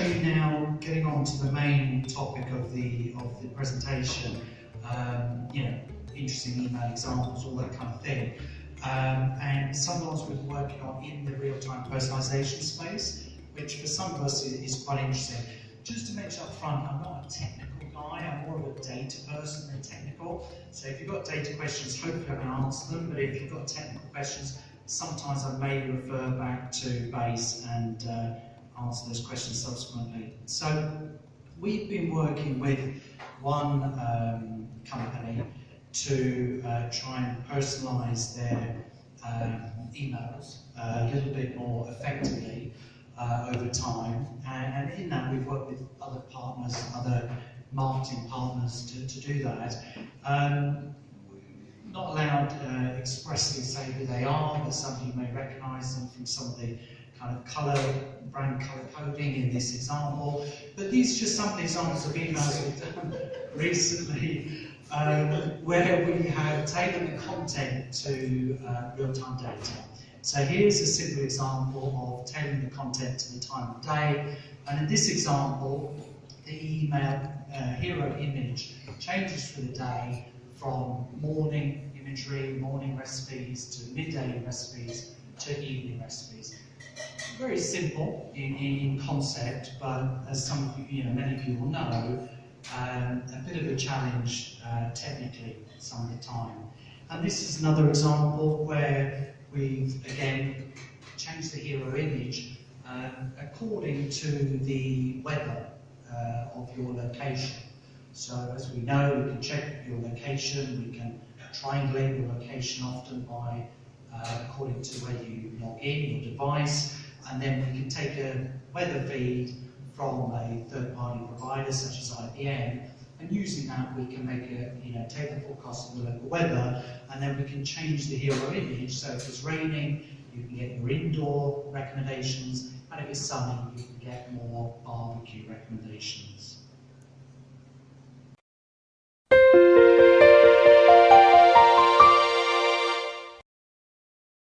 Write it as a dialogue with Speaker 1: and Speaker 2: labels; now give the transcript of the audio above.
Speaker 1: show you now, getting on to the main topic of the presentation, interesting email examples, all that kind of thing. And some of those we're working on in the real-time personalization space, which for some of us is quite interesting. Just to mention up front, I'm not a technical guy, I'm more of a data person than technical. So if you've got data questions, hopefully I can answer them, but if you've got technical questions, sometimes I may refer back to base and answer those questions subsequently. So we've been working with one company to try and personalise their emails a little bit more effectively over time, and in that we've worked with other partners, other marketing partners to do that. Not allowed to expressly say who they are, but some of you may recognise them from some of the kind of brand colour coding in this example. But these are just some of the examples of emails we've done recently where we have taken the content to real-time data. So here's a simple example of tailoring the content to the time of day. And in this example, the email hero image changes for the day from morning imagery, morning recipes, to midday recipes, to evening recipes. Very simple in concept, but as some of you, many of you will know, a bit of a challenge technically some of the time. And this is another example where we've again changed the hero image according to the weather of your location. So as we know, we can check your location, we can triangulate your location often by according to where you log in, your device, and then we can take a weather feed from a third-party provider such as IBM, and using that we can make take the forecast of the local weather, and then we can change the hero image. So if it's raining, you can get your indoor recommendations, and if it's sunny, you can get more barbecue recommendations.